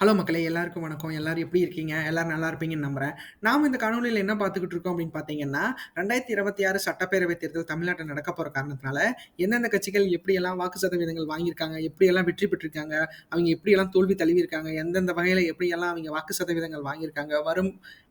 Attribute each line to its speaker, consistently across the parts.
Speaker 1: Hello மக்களே! எல்லாருக்கும் வணக்கம். எல்லாரும் எப்படி இருக்கீங்க? எல்லாரும் நல்லா இருப்பீங்கன்னு நம்புறேன். நாம இந்த காணொளியில என்ன பார்த்துக்கிட்டு இருக்கோம் அப்படின்னு பார்த்தீங்கன்னா, 2026 சட்டப்பேரவை தேர்தல் தமிழ்நாட்டுல நடக்க போற காரணத்தினால, எந்தெந்த கட்சிகள் எப்படியெல்லாம் வாக்கு சதவீதங்கள் வாங்கியிருக்காங்க, எப்படியெல்லாம் வெற்றி பெற்றிருக்காங்க, அவங்க எப்படியெல்லாம் தோல்வி தழுவியிருக்காங்க, எந்தெந்த வகையில எப்படியெல்லாம் அவங்க வாக்கு சதவீதங்கள் வாங்கியிருக்காங்க,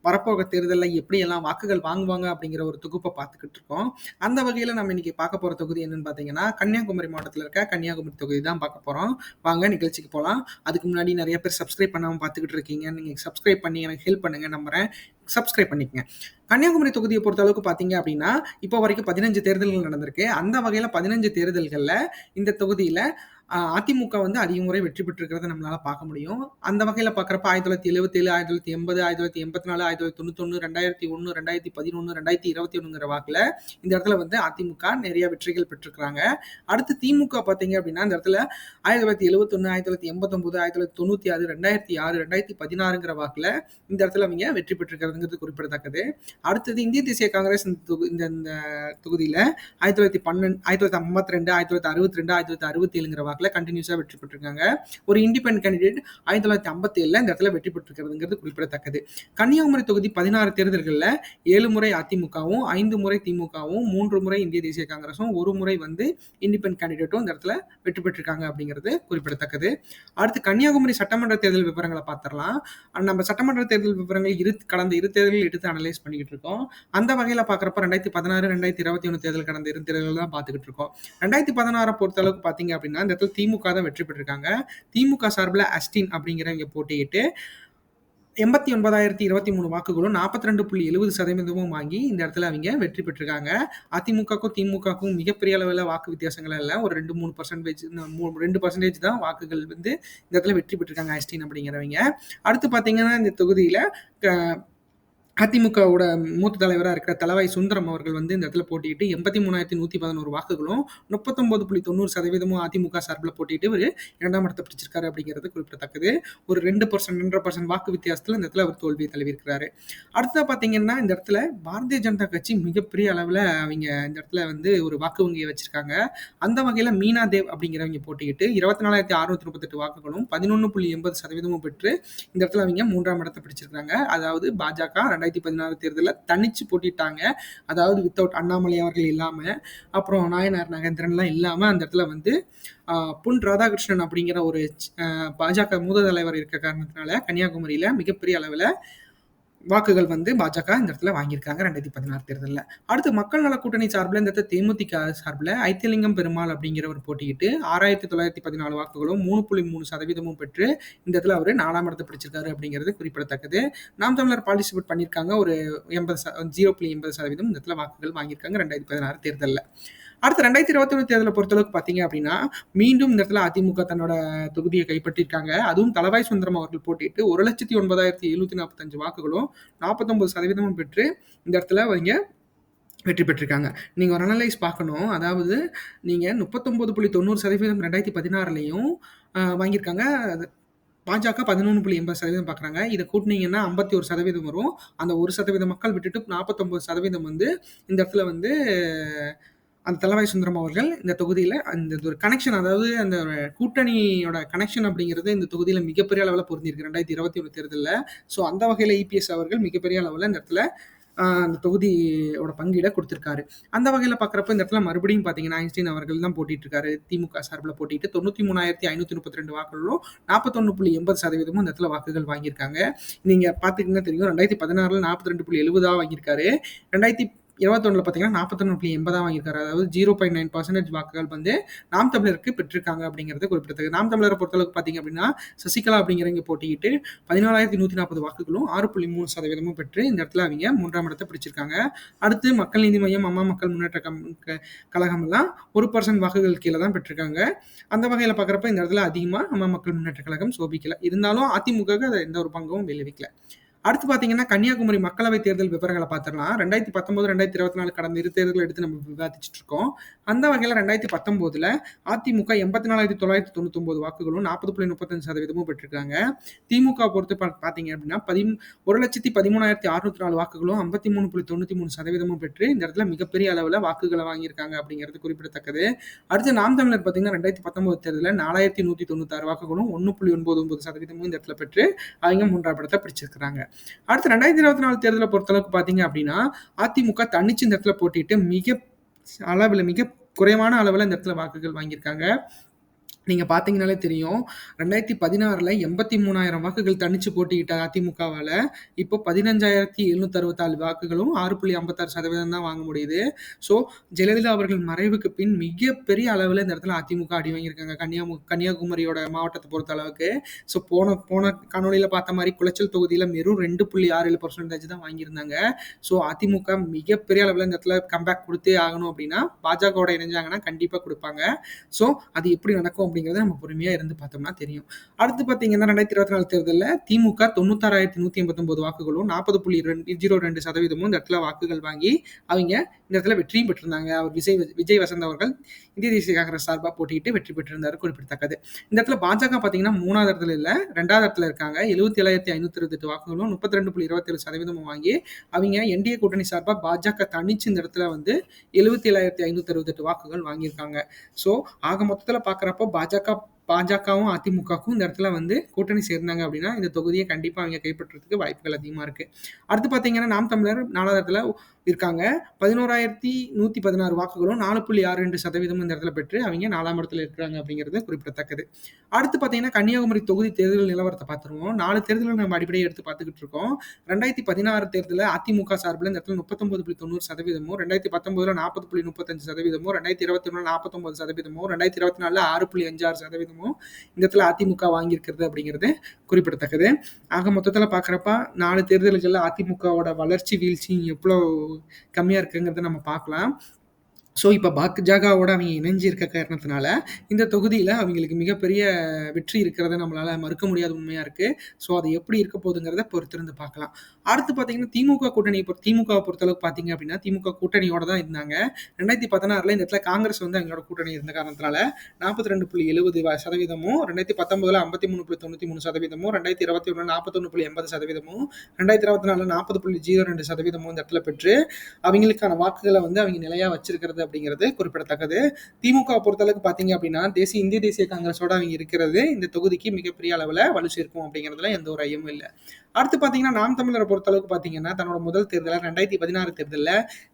Speaker 1: வரப்போற தேர்தல்ல எப்படியெல்லாம் வாக்குகள் வாங்குவாங்க அப்படிங்கிற ஒரு தொகுப்ப பார்த்துக்கிட்டு இருக்கோம். அந்த வகையில நம்ம இன்னைக்கு பார்க்க போற தொகுதி என்னன்னு பார்த்தீங்கன்னா, கன்னியாகுமரி மாவட்டத்தில இருக்க கன்னியாகுமரி தொகுதி தான் பார்க்க போறோம். வாங்க நிகழ்ச்சிக்கு போலாம். அதுக்கு முன்னாடி நெறைய பேர் சப்ஸ்கிரைப் பண்ணாம பார்த்துக்கிட்டு இருக்கீங்க. நீங்க சப்ஸ்கிரைப் பண்ணி எனக்கு ஹெல்ப் பண்ணுங்க நம்புறேன். சப்ஸ்கிரைப் பண்ணிக்கங்க. கன்னியாகுமரி தொகுதிய பொறுத்த அளவுக்கு பார்த்தீங்க அப்படின்னா, இப்போ வரைக்கும் 15 தேர்தல்கள் நடந்திருக்கு. அந்த வகையில 15 தேர்தல்கள்ல இந்த தொகுதியில அதிமுக வந்து அதிக முறை வெற்றி பெற்றிருக்கிறத நம்மளால பார்க்க முடியும். அந்த வகையில பார்க்கிறப்ப 1977, 1980, 1984, 1991, 2001, 2011, 2021ங்கிற வாக்குல இந்த இடத்துல வந்து அதிமுக நிறைய வெற்றிகள் பெற்றிருக்கிறாங்க. அடுத்து திமுக பார்த்தீங்க அப்படின்னா, இந்த இடத்துல 1971, 1989, 1996, 2006, 2016ங்கிற வாக்குல இந்த இடத்துல அவங்க வெற்றி பெற்றிருக்கிறதுங்கிறது குறிப்பிடத்தக்கது. அடுத்தது இந்திய தேசிய காங்கிரஸ் இந்த இந்த தொகுதியில 1912, 1952, 1962, 1967ங்கிற வாக்குல கண்டினியூஸா வெற்றி பெற்றிருக்காங்க. ஒரு இண்டிபெண்டன்ட் கேண்டிடேட் 1957ல இந்த இடத்துல வெற்றி பெற்றிருக்கிறதுங்கிறது குறிப்பிடத்தக்கது. கன்னியாகுமரி தொகுதி 16 தேர்தல்கள்ல 7 முறை அதிமுகவும், 5 முறை திமுகவும், 3 முறை இந்திய தேசிய காங்கிரஸும், 1 முறை வந்து இண்டிபெண்டன்ட் கேண்டிடேட்டும் இந்த இடத்துல வெற்றி பெற்றிருக்காங்க அப்படிங்கிறது குறிப்பிடத்தக்கது. அடுத்து கன்னியாகுமரி சட்டமன்ற தேர்தல் விவரங்களை பார்த்துடலாம். நம்ம சட்டமன்ற தேர்தல் விவரங்கள் கடந்த இரு தேர்தல்கள் எடுத்து அனலைஸ் பண்ணிக்கிட்டு இருக்கோம். அந்த வகையில பார்க்குறப்ப 2016, 2021 தேர்தல் கடந்த இரு தேர்தல்கள் தான் பார்த்துக்கிட்டு இருக்கோம். 2016 பொறுத்த அளவுக்கு பார்த்தீங்க அப்படின்னா, இந்த இடத்துல திமுக தான் வெற்றி பெற்றிருக்காங்க. திமுக சார்பில் அஸ்டின் அப்படிங்கிறவங்க போட்டியிட்டு 89,023 வாக்குகளும் 42.70% வாங்கி இந்த இடத்துல அவங்க வெற்றி பெற்றிருக்காங்க. அதிமுகக்கும் திமுகக்கும் மிகப்பெரிய அளவுல வாக்கு வித்தியாசங்கள் இல்ல. ஒரு 2, 2% தான் வாக்குகள் வந்து இந்த இடத்துல வெற்றி பெற்றிருக்காங்க அஸ்டின் அப்படிங்கிறவங்க. அடுத்து பார்த்தீங்கன்னா, இந்த தொகுதியில க அதிமுகவோட மூத்த தலைவரா இருக்கிற தளவாய் சுந்தரம் அவர்கள் வந்து இந்த இடத்துல போட்டியிட்டு 83,111 வாக்குகளும் 39.90% அதிமுக சார்பில் போட்டியிட்டு இவர் 2ஆம் இடத்தை பிடிச்சிருக்காரு அப்படிங்கிறது குறிப்பிடத்தக்கது. ஒரு 2%, 2.5% வாக்கு வித்தியாசத்தில் இந்த இடத்துல அவர் தோல்வியை தழுவியிருக்கிறாரு. அடுத்ததா பார்த்தீங்கன்னா, இந்த இடத்துல பாரதிய ஜனதா கட்சி மிகப்பெரிய அளவில் அவங்க இந்த இடத்துல வந்து ஒரு வாக்கு வங்கியை வச்சிருக்காங்க. அந்த வகையில் மீனா தேவ் அப்படிங்கிறவங்க போட்டியிட்டு 24,638 வாக்குகளும் 11.80% பெற்று இந்த இடத்துல அவங்க 3ஆம் இடத்தை பிடிச்சிருக்காங்க. அதாவது பாஜக 2016 தேர்தலில் தனிச்சு போட்டிட்டாங்க. அதாவது வித்தவுட் அண்ணாமலை அவர்கள் இல்லாம, அப்புறம் நாயனார் நாகேந்திரன்லாம் இல்லாம அந்த இடத்துல வந்து பொன் ராதாகிருஷ்ணன் அப்படிங்கிற ஒரு பாஜக மூத்த தலைவர் இருக்க காரணத்தினால கன்னியாகுமரியில மிகப்பெரிய அளவில் வாக்குகள் வந்து பாஜக இந்த இடத்துல வாங்கியிருக்காங்க 2016 தேர்தலில். அடுத்து மக்கள் நல கூட்டணி சார்பில் இந்த இடத்துல தேமுதிக சார்பில் ஐத்தியலிங்கம் பெருமாள் அப்படிங்கிறவர் போட்டியிட்டு 6,914 வாக்குகளும் 3.3% பெற்று இந்த இடத்துல அவர் 4ஆம் இடத்தை பிடிச்சிருக்காரு அப்படிங்கிறது குறிப்பிடத்தக்கது. நாம் தமிழர் பார்ட்டிசிபேட் பண்ணியிருக்காங்க. ஒரு 0.80% இந்த இடத்துல வாக்குகள் வாங்கியிருக்காங்க 2016 தேர்தலில். அடுத்து 2021 தேர்தலை பொறுத்தளவுக்கு பார்த்தீங்க அப்படின்னா, மீண்டும் இந்த இடத்துல அதிமுக தன்னோட தொகுதியை கைப்பற்றியிருக்காங்க. அதுவும் தளவாய் சுந்தரம் அவர்கள் போட்டியிட்டு 1,09,745 வாக்குகளும் 49% பெற்று இந்த இடத்துல அவங்க வெற்றி பெற்றிருக்காங்க. நீங்க ஒரு அனலைஸ் பார்க்கணும். அதாவது நீங்க 39.90% 2016லயும் வாங்கியிருக்காங்க. பாஜக 11.80% பார்க்குறாங்க. இதை கூட்டினீங்கன்னா 51% வரும். அந்த 1% மக்கள் விட்டுட்டு 49% வந்து இந்த இடத்துல வந்து அந்த தளவாய் சுந்தரம் அவர்கள் இந்த தொகுதியில அந்த ஒரு கனெக்ஷன், அதாவது அந்த கூட்டணியோட கனெக்ஷன் அப்படிங்கிறது இந்த தொகுதியில மிகப்பெரிய அளவில் பொருந்திருக்கு 2021 தேர்தலில். ஸோ அந்த வகையில் இபிஎஸ் அவர்கள் மிகப்பெரிய அளவில் இந்த இடத்துல அந்த தொகுதியோட பங்கீடை கொடுத்திருக்காரு. அந்த வகையில் பார்க்குறப்ப இந்த இடத்துல மறுபடியும் பார்த்தீங்கன்னா ஐன்ஸ்டீன் அவர்கள் தான் போட்டிட்டு இருக்காரு. திமுக சார்பில் போட்டிட்டு 93,532 வாக்குகளும் 41.80% இந்த இடத்துல வாக்குகள் வாங்கியிருக்காங்க. நீங்க பார்த்துக்கிட்டீங்கன்னா தெரியும், 2016 42.70 வாங்கியிருக்காரு. 2021 பார்த்தீங்கன்னா 41.80 வாங்கியிருக்காரு. அதாவது 0.9% வாக்குகள் வந்து நாம் தமிழருக்கு பெற்றிருக்காங்க அப்படிங்கிறது குறிப்பிடத்தக்கது. நாம் தமிழரை பொறுத்தளவுக்கு பார்த்தீங்க அப்படின்னா, சசிகலா அப்படிங்கிறவங்க போட்டியிட்டு 14,140 வாக்குகளும் 6.3% பெற்று இந்த இடத்துல அவங்க 3ஆம் இடத்தை பிடிச்சிருக்காங்க. அடுத்து மக்கள் நீதி மையம், அம்மா மக்கள் முன்னேற்ற கழகம் எல்லாம் 1% வாக்குகள் கீழே தான் பெற்றிருக்காங்க. அந்த வகையில் பார்க்குறப்ப இந்த இடத்துல அதிகமாக அம்மா மக்கள் முன்னேற்ற கழகம் சோபிக்கல. இருந்தாலும் அதிமுக அதை எந்த ஒரு பங்கும் விளைவிக்கல. அடுத்து பார்த்தீங்கன்னா, கன்னியாகுமரி மக்களவைத் தேர்தல் விவரங்கள பார்த்துடலாம். 2019, 2024 கடந்த இரு தேர்தல்கள எடுத்து நம்ம விவாதிச்சுட்டு இருக்கோம். அந்த வகையில 2019ல அதிமுக 84,999 வாக்குகளும் 40.35% பெற்றிருக்காங்க. திமுக பொறுத்து பார்த்தீங்க அப்படின்னா, 1,13,604 வாக்குகளும் 53.93% பெற்று இந்த இடத்துல மிகப்பெரிய அளவுல வாக்குகள வாங்கியிருக்காங்க அப்படிங்கிறது குறிப்பிடத்தக்கது. அடுத்து நாம் தமிழர் பார்த்தீங்கன்னா, 2019 தேர்தல்ல 4,196 வாக்குகளும் 1.99% இந்த இடத்துல பெற்று அவங்க 3ஆம் இடத்த பிடிச்சிருக்கிறாங்க. அடுத்து 2024 தேர்தலை பொறுத்தளவுக்கு பார்த்தீங்க அப்படின்னா, அதிமுக தன்னிச்சு இந்த இடத்துல போட்டியிட்டு மிக குறைவான அளவுல இந்த இடத்துல வாக்குகள் வாங்கியிருக்காங்க. நீங்க பார்த்தீங்கன்னாலே தெரியும். 2016ல 83,000 வாக்குகள் தனிச்சு போட்டியிட்ட அதிமுகவால, இப்போ 15,764 வாக்குகளும் 6.56% தான் வாங்க முடியுது. ஸோ, ஜெயலலிதா அவர்கள் மறைவுக்கு பின் மிகப்பெரிய அளவுல இந்த இடத்துல அதிமுக அடி வாங்கியிருக்காங்க. கன்னியாகுமரியோட மாவட்டத்த பொறுத்த அளவுக்கு. ஸோ, போன காணொளியில பார்த்த மாரி குளச்சல் தொகுதியில வெறும் 2.67% தான் வாங்கியிருந்தாங்க. ஸோ, அதிமுக மிகப்பெரிய அளவுல இந்த இடத்துல கம்பேக் குடுத்தே ஆகணும் அப்படின்னா, பாஜகவோட இணைஞ்சாங்கன்னா கண்டிப்பா குடுப்பாங்க. ஸோ, அது எப்படி நடக்கும் அப்படிங்கிறத நம்ம பொறுமையா இருந்து பார்த்தோம்னா தெரியும். அடுத்து பார்த்தீங்கன்னா 2024 தேர்தல்ல திமுக 96,189 வாக்குகளும் 40.02% இந்த இடத்துல வாக்குகள் வாங்கி அவங்க இந்த இடத்துல வெற்றியும் பெற்றிருந்தாங்க. அவர் விஜய் வசந்த் அவர்கள் இந்திய தேசிய காங்கிரஸ் சார்பா போட்டியிட்டு வெற்றி பெற்றிருந்தாரு குறிப்பிடத்தக்கது. இந்த இடத்துல பாஜக பார்த்தீங்கன்னா 3வது இடத்துல இல்ல 2வது இடத்துல இருக்காங்க. 77,528 வாக்குகளும் 32.27% வாங்கி அவங்க என்டிஏ கூட்டணி சார்பா பாஜக தனிச்சு இந்த இடத்துல வந்து 77,568 வாக்குகள் வாங்கியிருக்காங்க. ஸோ ஆக மொத்தத்துல பார்க்குறப்போ பாஜகவும் அதிமுகவுக்கும் இந்த இடத்துல வந்து கூட்டணி சேர்ந்தாங்க அப்படின்னா இந்த தொகுதியை கண்டிப்பா அவங்க கைப்பற்றுறதுக்கு வாய்ப்புகள் அதிகமா இருக்கு. அடுத்து பார்த்தீங்கன்னா நாம் தமிழர் 4வது இடத்துல இருக்காங்க. 11,116 வாக்குகளும் 4.62% இந்த இடத்துல பெற்று அவங்க 4ஆம் இடத்துல இருக்கிறாங்க அப்படிங்கிறது குறிப்பிடத்தக்கது. அடுத்து பார்த்தீங்கன்னா கன்னியாகுமரி தொகுதி தேர்தல் நிலவரத்தை பார்த்துருவோம். 4 தேர்தல்கள் நம்ம அடிப்படையை எடுத்து பார்த்துக்கிட்டு இருக்கோம். 2016 தேர்தலில் அதிமுக சார்பில் இந்த இடத்துல 39.90%, 2019ல 40.35%, 2021ல 49%, 2024ல 6.56% இந்த இடத்துல அதிமுக வாங்கியிருக்கிறது அப்படிங்கிறது குறிப்பிடத்தக்கது. ஆக மொத்தத்தில் பார்க்குறப்ப 4 தேர்தல்களில் அதிமுகவோட வளர்ச்சி வீழ்ச்சி எவ்வளோ கம்மியாக இருக்குங்கிறத நம்ம பார்க்கலாம். ஸோ இப்போ பாஜகவோட அவங்க இணைஞ்சு இருக்க காரணத்தினால இந்த தொகுதியில் அவங்களுக்கு மிகப்பெரிய வெற்றி இருக்கிறத நம்மளால மறுக்க முடியாத உண்மையாக இருக்குது. ஸோ அது எப்படி இருக்க போகுதுங்கிறத பொறுத்திருந்து பார்க்கலாம். அடுத்து பார்த்தீங்கன்னா திமுகவை பொறுத்தளவுக்கு பார்த்தீங்க அப்படின்னா திமுக கூட்டணியோட தான் இருந்தாங்க. 2016ல் இந்த இடத்துல காங்கிரஸ் வந்து அவங்களோட கூட்டணி இருந்த காரணத்தினால 42.70%, 2019ல் 53.93%, 2021 41.80%, 2024 40.02% இந்த இடத்துல பெற்று அவங்களுக்கான வாக்குகளை வந்து அவங்க நிலையா வச்சிருக்கிறது அப்படிங்கிறது குறிப்பிடத்தக்கது. திமுக பொறுத்தளவுக்கு பார்த்தீங்க அப்படின்னா இந்திய தேசிய காங்கிரஸோட அவங்க இருக்கிறது இந்த தொகுதிக்கு மிகப்பெரிய அளவில் வலு சேர்க்கும் அப்படிங்கிறதுல எந்த ஒரு ஐயமும் இல்லை. அடுத்து பார்த்தீங்கன்னா நாம் தமிழரை பொறுத்தளவுக்கு பார்த்தீங்கன்னா தன்னோட முதல் தேர்தலில் 2016 தேர்தலில்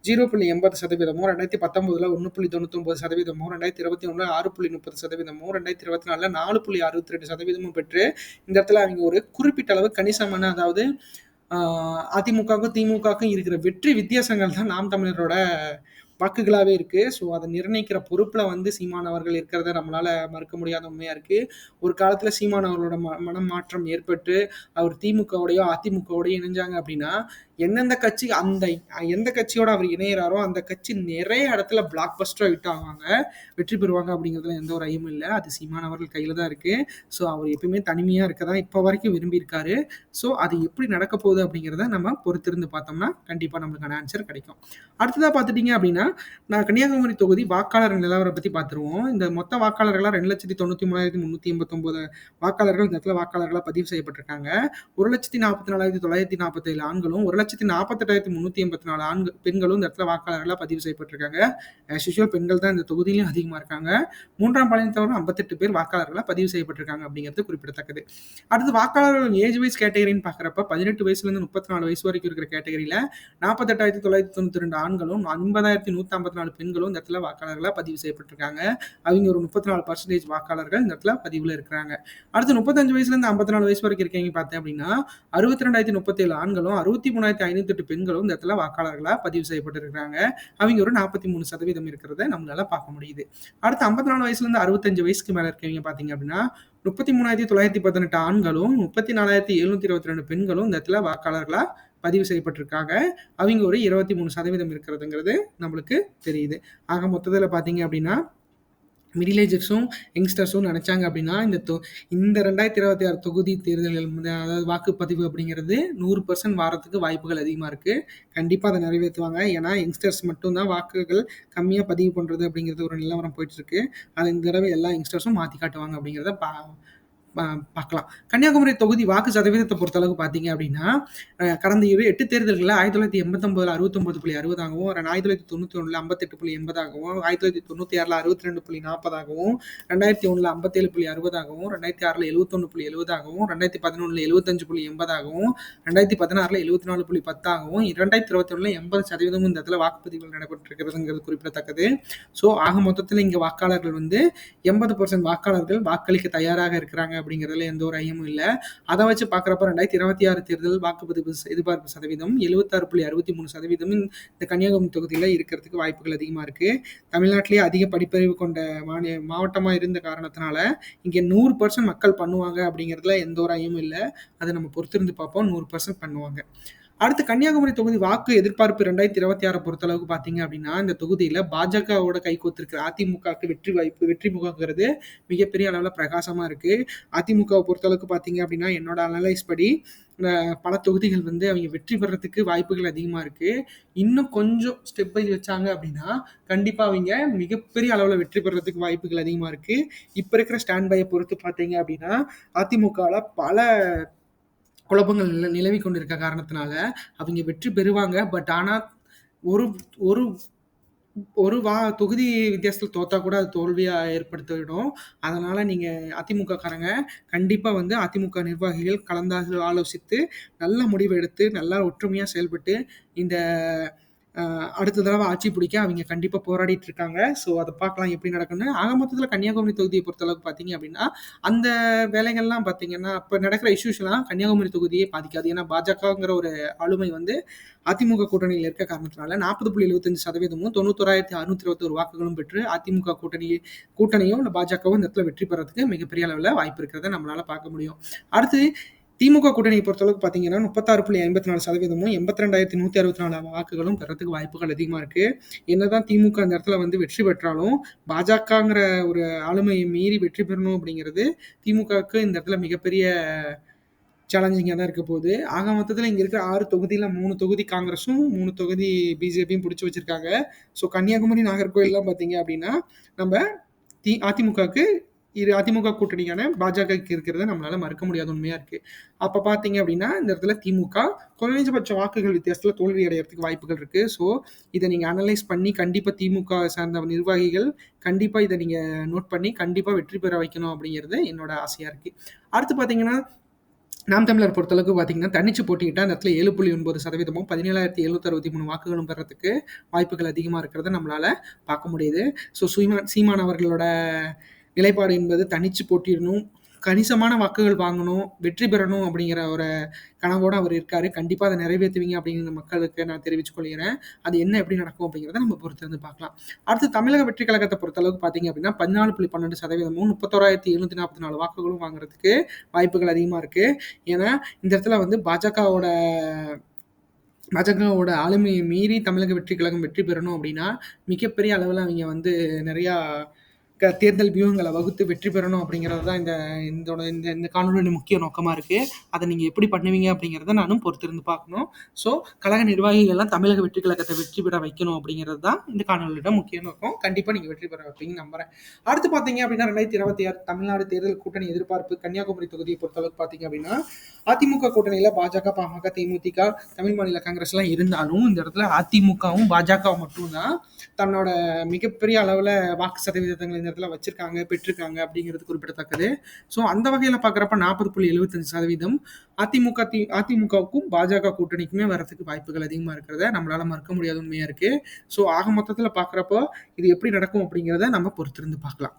Speaker 1: 0.80%, 2019ல் 1.99%, 2021 6.30%, 2024ல 4.62% பெற்று இந்த இடத்துல அவங்க ஒரு குறிப்பிட்ட அளவு கணிசமான அதாவது அதிமுகவுக்கும் திமுகவுக்கும் இருக்கிற வெற்றி வித்தியாசங்கள் தான் நாம் தமிழரோட வாக்குகளாகவே இருக்குது. ஸோ அதை நிர்ணயிக்கிற பொறுப்பில் வந்து சீமான் அவர்கள் இருக்கிறத நம்மளால் மறுக்க முடியாத உண்மையாக இருக்குது. ஒரு காலத்தில் சீமான் அவர்களோட மனம் மாற்றம் ஏற்பட்டு அவர் திமுகவோடையோ அதிமுகவோடையோ இணைஞ்சாங்க அப்படின்னா எந்தெந்த கட்சியோட அவர் இணையிறாரோ அந்த கட்சி நிறைய இடத்துல பிளாக் பஸ்டர் ஹிட் ஆவாங்க, வெற்றி பெறுவாங்க அப்படிங்கிறதுல எந்த ஒரு ஐயமும் இல்லை. அது சீமான் அவர்கள் கையில் தான் இருக்குது. ஸோ அவர் எப்பயுமே தனிமையாக இருக்க தான் இப்போ வரைக்கும் விரும்பியிருக்காரு. ஸோ அது எப்படி நடக்க போகுது அப்படிங்கிறத நம்ம பொறுத்திருந்து பார்த்தோம்னா கண்டிப்பாக நம்மளுக்கான ஆன்சர் கிடைக்கும். அடுத்ததாக பார்த்துட்டிங்க அப்படின்னா நான் கன்னியாகுமரி தொகுதி வாக்காளர் நிலவரம் பற்றி பார்த்துருவோம். இந்த மொத்த வாக்காளர்களாக 2,93,389 வாக்காளர்கள் இந்த இடத்துல வாக்காளர்களாக பதிவு செய்யப்பட்டிருக்காங்க. 1,44,947 ஆண்களும் 1,48,384 பெண்களும் இந்த இடத்துல வாக்காளர்களாக பதிவு செய்யப்பட்டிருக்காங்க. ஆஸ் யூசுவல் பெண்கள் தான் இந்த தொகுதியிலும் அதிகமாக இருக்காங்க. 3ஆம் பாலினத்தவரும் 58 பேர் வாக்காளர்களாக பதிவு செய்யப்பட்டிருக்காங்க அப்படிங்கிறது குறிப்பிடத்தக்கது. அடுத்து வாக்காளர்கள் ஏஜ் வைஸ் கேட்டகரின்னு பார்க்குறப்ப 18 வயசுலேருந்து 34 வயசு வரைக்கும் இருக்கிற கேட்டகரியில் 48,992 ஆண்களும் 50,154 பெண்களும் இந்த இடத்துல வாக்காளர்களாக பதிவு செய்யப்பட்டிருக்காங்க. அவங்க ஒரு 34% வாக்காளர்கள் இந்த இடத்துல பதிவில் இருக்கிறாங்க. அடுத்து 35 வயசுலேருந்து 54 வயசு வரைக்கும் இருக்கீங்க பார்த்தேன் அப்படின்னா 62,037 ஆண்களும் 63,508 பெண்களும் இந்த இடத்துல வாக்காளர்களாக பதிவு செய்யப்பட்டிருக்கிறாங்க. அவங்க ஒரு 43% இருக்கிறத நம்மளால பார்க்க முடியுது. அடுத்து 54 வயசுலேருந்து 65 வயசுக்கு மேலே இருக்கீங்க பார்த்தீங்க அப்படின்னா 33,918 ஆண்களும் 34,722 பெண்களும் இந்த இடத்துல வாக்காளர்களாக பதிவு செய்யப்பட்டிருக்காங்க. அவங்க ஒரு 23% இருக்கிறதுங்கிறது நம்மளுக்கு தெரியுது. ஆக மொத்தத்தில் பார்த்தீங்க அப்படின்னா மிடில் ஏஜர்ஸும், யங்ஸ்டர்ஸும் நெனைச்சாங்க அப்படின்னா, இந்த 2026 தொகுதி தேர்தல்கள் அதாவது வாக்குப்பதிவு அப்படிங்கிறது 100% வாரத்துக்கு வாய்ப்புகள் அதிகமா இருக்கு. கண்டிப்பா அத நிறைவேத்துவாங்க. ஏன்னா, யங்ஸ்டர்ஸ் மட்டும் தான் வாக்குகள் கம்மியா பதிவு பண்றது அப்படிங்கிறது ஒரு நிலவரம் போயிட்டுருக்கு. அத இந்த தடவை எல்லா யங்ஸ்டர்ஸும் மாத்தி காட்டுவாங்க அப்படிங்கிறத பார்க்கலாம். கன்னியாகுமரி தொகுதி வாக்கு சதவீதத்தை பொறுத்தளவுக்கு பார்த்தீங்க அப்படின்னா, கடந்த 8 தேர்தல்கள்ல 1989ல 69.60ஆகவும், 1991ல 58.80ஆகவும், 1996ல 62.40ஆகவும், 2001ல 57.60ஆகவும், 2006ல 71.70ஆகவும், 2011ல 75.80ஆகவும், 2016ல 74.10ஆகவும், 2021ல 80% இந்த இடத்துல வாக்குப்பதிவுகள் நடைபெற்றிருக்கிறதுங்கிறது குறிப்பிடத்தக்கது. ஸோ ஆக மொத்தத்துல இங்க வாக்காளர்கள் வந்து 80% வாக்காளர்கள் வாக்களிக்க தயாராக இருக்கிறாங்க அப்படிங்கிறதுல எந்த ஒரு ஐயமும் இல்ல. அத வச்சு பார்க்குறப்ப 2026 தேர்தல் வாக்குப்பதிவு எதிர்பார்ப்பு சதவீதம் 76.63% இந்த கன்னியாகுமரி தொகுதியில இருக்கிறதுக்கு வாய்ப்புகள் அதிகமா இருக்கு. தமிழ்நாட்டிலேயே அதிக படிப்பறிவு கொண்ட மாவட்டமா இருந்த காரணத்தினால இங்க 100% மக்கள் பண்ணுவாங்க அப்படிங்கிறதுல எந்த ஒரு ஐயமும் இல்ல. அத நம்ம பொறுத்திருந்து பார்ப்போம். 100% பண்ணுவாங்க. அடுத்து கன்னியாகுமரி தொகுதி வாக்கு எதிர்பார்ப்பு 2026 பொறுத்தளவுக்கு பார்த்தீங்க அப்படின்னா, இந்த தொகுதியில பாஜகவோட கைகோர்த்திருக்கிற அதிமுகவுக்கு வெற்றி முகங்கிறது மிகப்பெரிய அளவுல பிரகாசமா இருக்கு. அதிமுகவ பொறுத்தளவுக்கு பார்த்தீங்க அப்படின்னா, என்னோட அனலைஸ் படி பல தொகுதிகள் வந்து அவைங்க வெற்றி பெறதுக்கு வாய்ப்புகள் அதிகமா இருக்கு. இன்னும் கொஞ்சம் ஸ்டெப் பை வச்சாங்க அப்படின்னா, கண்டிப்பா அவைங்க மிகப்பெரிய அளவுல வெற்றி பெறதுக்கு வாய்ப்புகள் அதிகமா இருக்கு. இப்ப இருக்கிற ஸ்டாண்ட் பைய பொறுத்து பார்த்தீங்க அப்படின்னா, அதிமுகல பல குழப்பங்கள் நிலவி கொண்டிருக்க காரணத்தினால அவங்க வெற்றி பெறுவாங்க. பட் ஆனா ஒரு ஒரு ஒரு தொகுதி வித்தியாசத்துல தோத்தா கூட அது தோல்வியா ஏற்படுத்திடும். அதனால நீங்க அதிமுககாரங்க கண்டிப்பா வந்து அதிமுக நிர்வாகிகள் ஆலோசித்து நல்ல முடிவு எடுத்து நல்லா ஒற்றுமையா செயல்பட்டு இந்த அடுத்த தடவை ஆட்சி பிடிக்க அவங்க கண்டிப்பா போராடிட்டு இருக்காங்க. ஸோ அத பார்க்கலாம் எப்படி நடக்கும்னு. ஆக மொத்தத்துல கன்னியாகுமரி தொகுதிய பொறுத்தளவுக்கு பார்த்தீங்க அப்படின்னா, அந்த வேலைகள்லாம் பார்த்தீங்கன்னா, அப்ப நடக்கிற இஷ்யூஸ்லாம் கன்னியாகுமரி தொகுதியே பாதிக்காது. ஏன்னா பாஜகங்கிற ஒரு ஆளுமை வந்து அதிமுக கூட்டணியில இருக்க காரணத்தினால 40.75%மும் 91,621 வாக்குகளும் பெற்று அதிமுக கூட்டணியும் இல்ல பாஜகவும் இந்த இடத்துல வெற்றி பெறதுக்கு மிகப்பெரிய அளவுல வாய்ப்பு இருக்கிறத நம்மளால பார்க்க முடியும். அடுத்து திமுக கூட்டணியை பொறுத்தளவுக்கு பார்த்தீங்கன்னா 36.54%மும் 82,164 வாக்குகளும் பெறதுக்கு வாய்ப்புகள் அதிகமா இருக்கு. என்னதான் திமுக அந்த இடத்துல வந்து வெற்றி பெற்றாலும் பாஜகங்கிற ஒரு ஆளுமையை மீறி வெற்றி பெறணும் அப்படிங்கிறது திமுகவுக்கு இந்த இடத்துல மிகப்பெரிய சேலஞ்சிங்கா தான் இருக்க போகுது. ஆக மொத்தத்துல இங்க இருக்கிற 6 தொகுதியில 3 தொகுதி காங்கிரஸும், 3 தொகுதி பிஜேபியும் புடிச்சு வச்சிருக்காங்க. ஸோ கன்னியாகுமரி, நாகர்கோயில்லாம் பார்த்தீங்க அப்படின்னா, நம்ம அதிமுகவுக்கு அதிமுக கூட்டணியான பாஜகவுக்கு இருக்கிறத நம்மளால மறுக்க முடியாத உண்மையா இருக்கு. அப்ப பார்த்தீங்க அப்படின்னா, இந்த இடத்துல திமுக குறைஞ்சபட்ச வாக்குகள் வித்தியாசத்துல தோல்வி அடையறதுக்கு வாய்ப்புகள் இருக்கு. ஸோ இத நீங்க அனலைஸ் பண்ணி கண்டிப்பா திமுக சார்ந்த நிர்வாகிகள் கண்டிப்பா இத நீங்க நோட் பண்ணி கண்டிப்பா வெற்றி பெற வைக்கணும் அப்படிங்கிறது என்னோட ஆசையா இருக்கு. அடுத்து பார்த்தீங்கன்னா, நாம் தமிழர் பொறுத்தளவுக்கு பார்த்தீங்கன்னா, தனிச்சு போட்டியிட்டா அந்த இடத்துல 7.9%மும் 17,763 வாக்குகளும் பெறதுக்கு வாய்ப்புகள் அதிகமா இருக்கிறத நம்மளால பார்க்க முடியுது. ஸோ சீமான் அவர்களோட நிலைப்பாடு என்பது தனிச்சு போட்டியிடணும், கணிசமான வாக்குகள் வாங்கணும், வெற்றி பெறணும் அப்படிங்கிற ஒரு கனவோட அவர் இருக்காரு. கண்டிப்பா அத நிறைவேத்துவீங்க அப்படிங்கிற மக்களுக்கு நான் தெரிவிச்சுக் கொள்கிறேன். அது என்ன எப்படி நடக்கும் அப்படிங்கிறத நம்ம பொறுத்திருந்து பார்க்கலாம். அடுத்து தமிழக வெற்றி கழகத்த பொறுத்தளவுக்கு பார்த்தீங்க அப்படின்னா, 14.12%மும் 31,744 வாக்குகளும் வாங்குறதுக்கு வாய்ப்புகள் அதிகமா இருக்கு. ஏன்னா, இந்த இடத்துல வந்து பாஜகவோட ஆளுமையை மீறி தமிழக வெற்றி கழகம் வெற்றி பெறணும் அப்படின்னா, மிகப்பெரிய அளவுல அவைங்க வந்து நெறையா தேர்தல் வியூகங்களை வகுத்து வெற்றி பெறணும் அப்படிங்கிறது தான் இந்த காணொலியோட முக்கிய நோக்கமா இருக்கு. அதை நீங்க எப்படி பண்ணுவீங்க அப்படிங்கிறத நானும் பொறுத்திருந்து பார்க்கணும். ஸோ கழக நிர்வாகிகள் எல்லாம் தமிழக வெற்றி கழகத்தை வெற்றி பெற வைக்கணும் அப்படிங்கிறது தான் இந்த காணொலியோட முக்கிய நோக்கம். கண்டிப்பா நீங்க வெற்றி பெற வைப்பீங்கன்னு நம்புறேன். அடுத்து பாத்தீங்க அப்படின்னா 2026 தமிழ்நாடு தேர்தல் கூட்டணி எதிர்பார்ப்பு கன்னியாகுமரி தொகுதியை பொறுத்தளவுக்கு பாத்தீங்க அப்படின்னா, அதிமுக கூட்டணியில பாஜக, பாமக, தேமுதிக, தமிழ் மாநில காங்கிரஸ் எல்லாம் இருந்தாலும் இந்த இடத்துல அதிமுகவும் பாஜகவும் மட்டும்தான் தன்னோட மிகப்பெரிய அளவுல வாக்கு சதவீதங்களை இந்த இடத்துல வச்சிருக்காங்க, பெற்றிருக்காங்க அப்படிங்கிறது குறிப்பிடத்தக்கது. ஸோ அந்த வகையில பார்க்குறப்ப 40.75% அதிமுகவுக்கும் பாஜக கூட்டணிக்குமே வரதுக்கு வாய்ப்புகள் அதிகமா இருக்கிறத நம்மளால மறுக்க முடியாத உண்மையா இருக்கு. ஸோ ஆக மொத்தத்துல பார்க்குறப்போ இது எப்படி நடக்கும் அப்படிங்கிறத நம்ம பொறுத்திருந்து பார்க்கலாம்.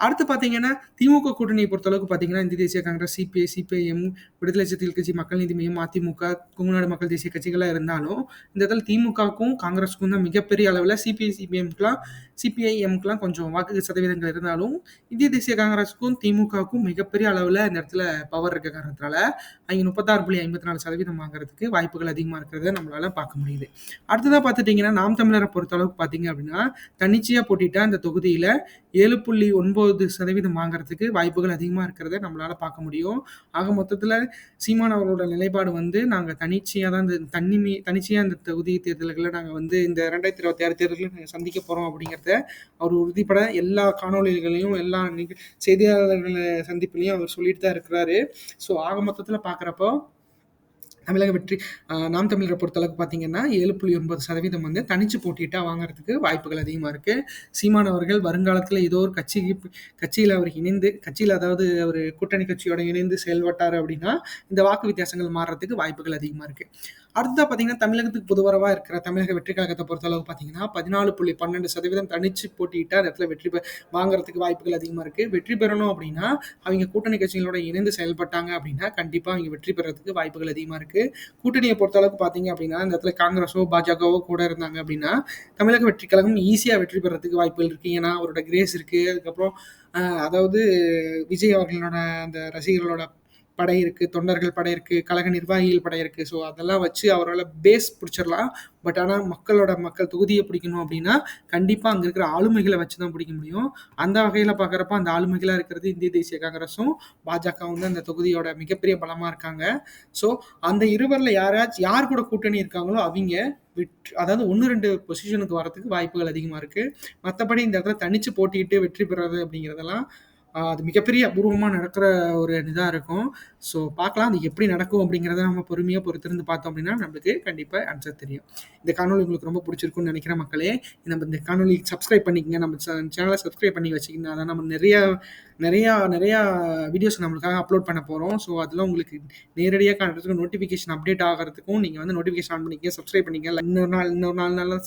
Speaker 1: அடுத்து பார்த்தீங்கன்னா, திமுக கூட்டணியை பொறுத்தளவுக்கு பார்த்தீங்கன்னா, இந்திய தேசிய காங்கிரஸ், சிபிஐ, சிபிஐஎம், விடுதலை சிறுத்தைகள் கட்சி, மக்கள் நீதி மய்யம், அதிமுக, கொங்குநாடு மக்கள் தேசிய கட்சிகளா இருந்தாலும், இந்த இடத்துல திமுகவுக்கும், காங்கிரஸுக்கும் தான் மிகப்பெரிய அளவுல சிபிஐ, சிபிஐஎம்க்குலாம் கொஞ்சம் வாக்கு சதவீதங்கள் இருந்தாலும், இந்திய தேசிய காங்கிரஸுக்கும், திமுகவுக்கும் மிகப்பெரிய அளவுல இந்த இடத்துல பவர் இருக்க காரணத்தினால, அவைங்க 36.54% வாங்குறதுக்கு வாய்ப்புகள் அதிகமா இருக்கிறத நம்மளால பார்க்க முடியுது. அடுத்ததா பார்த்துட்டீங்கன்னா, நாம் தமிழரை பொறுத்தளவுக்கு பார்த்தீங்க அப்படின்னா, தன்னிச்சையா போட்டியிட்டா இந்த தொகுதியில 7.9% வாங்குறதுக்கு வாய்ப்புகள் அதிகமா இருக்கிறத நம்மளால பார்க்க முடியும். ஆக மொத்தத்துல சீமான் அவர்களோட நிலைப்பாடு வந்து, நாங்க தன்னிச்சையா தான் தன்னிச்சையா இந்த தொகுதி தேர்தல்கள நாங்க வந்து இந்த 2026 தேர்தல்கள நாங்க சந்திக்க போறோம் அப்படிங்கிறத அவர் உறுதிப்பட எல்லா காணொளிகளையும், எல்லா செய்தியாளர்கள சந்திப்பிலயும் அவர் சொல்லிட்டு தான் இருக்கிறாரு. ஸோ ஆக மொத்தத்துல பார்க்குறப்போ தமிழக வெற்றி நாம் தமிழரை பொறுத்தளவுக்கு பார்த்தீங்கன்னா 7.9% வந்து தனிச்சு போட்டியிட்டா வாங்குறதுக்கு வாய்ப்புகள் அதிகமா இருக்கு. சீமான் அவர்கள் வருங்காலத்துல ஏதோ ஒரு கட்சியில அவர் இணைந்து கட்சியில அதாவது அவரு கூட்டணி கட்சியோட இணைந்து செயல்பட்டாரு அப்படின்னா, இந்த வாக்கு வித்தியாசங்கள் மாறுறதுக்கு வாய்ப்புகள் அதிகமா இருக்கு. அடுத்ததா பார்த்தீங்கன்னா, தமிழகத்துக்கு பொதுவரவா இருக்கிற தமிழக வெற்றி கழகத்த பொறுத்தளவு பார்த்தீங்கன்னா, 14.12% தனிச்சு போட்டியிட்டா அந்த இடத்துல வாங்குறதுக்கு வாய்ப்புகள் அதிகமா இருக்கு. வெற்றி பெறணும் அப்படின்னா, அவைங்க கூட்டணி கட்சிகளோட இணைந்து செயல்பட்டாங்க அப்படின்னா, கண்டிப்பா அவைங்க வெற்றி பெறதுக்கு வாய்ப்புகள் அதிகமா இருக்கு. கூட்டணியை பொறுத்தளவுக்கு பார்த்தீங்க அப்படின்னா, இந்த இடத்துல காங்கிரஸோ, பாஜகவோ கூட இருந்தாங்க அப்படின்னா, தமிழக வெற்றி கழகம் ஈஸியா வெற்றி பெறதுக்கு வாய்ப்புகள் இருக்கு. ஏன்னா, அவரோட கிரேஸ் இருக்கு. அதுக்கப்புறம் அதாவது விஜய் அவர்களோட அந்த ரசிகர்களோட படை இருக்கு, தொண்டர்கள் படை இருக்கு, கழக நிர்வாகிகள் படை இருக்கு. ஸோ அதெல்லாம் வச்சு அவரால பேஸ் பிடிச்சிடலாம். பட் ஆனா மக்கள் தொகுதியை பிடிக்கணும் அப்படின்னா, கண்டிப்பா அங்க இருக்கிற ஆளுமைகளை வச்சு தான் பிடிக்க முடியும். அந்த வகையில பார்க்குறப்ப அந்த ஆளுமைகளா இருக்கிறது இந்திய தேசிய காங்கிரஸும், பாஜகவும் தான் அந்த தொகுதியோட மிகப்பெரிய பலமா இருக்காங்க. ஸோ அந்த இருவர்ல யார் கூட கூட்டணி இருக்காங்களோ அவிங்க அதாவது 1, 2 பொசிஷனுக்கு வரதுக்கு வாய்ப்புகள் அதிகமா இருக்கு. மத்தபடி இந்த இடத்துல தனிச்சு போட்டியிட்டு வெற்றி பெறது அப்படிங்கிறதெல்லாம் அது மிகப்பெரிய அபூர்வமா நடக்கிற ஒரு இதா இருக்கும். ஸோ பார்க்கலாம் அது எப்படி நடக்கும் அப்படிங்கிறத நம்ம பொறுமையா பொறுத்திருந்து பார்த்தோம் அப்படின்னா, நம்மளுக்கு கண்டிப்பா ஆன்சர் தெரியும். இந்த காணொளி உங்களுக்கு ரொம்ப பிடிச்சிருக்கும்னு நினைக்கிறேன் மக்களே. நம்ம இந்த காணொளி சப்ஸ்கிரைப் பண்ணிக்கங்க. நம்ம சேனலை சப்ஸ்கிரைப் பண்ணி வச்சுக்கிங்க. அதான் நம்ம நிறையா வீடியோஸ் நம்மளுக்காக அப்லோட் பண்ண போறோம். ஸோ அதெல்லாம் உங்களுக்கு நேரடியா காண்றதுக்கு நோட்டிஃபிகேஷன் அப்டேட் ஆகறதுக்கும் நீங்க வந்து நோட்டிஃபிகேஷன் ஆன் பண்ணிக்கங்க, சப்ஸ்கிரைப் பண்ணிக்கங்க. இன்னொரு நாள் நல்ல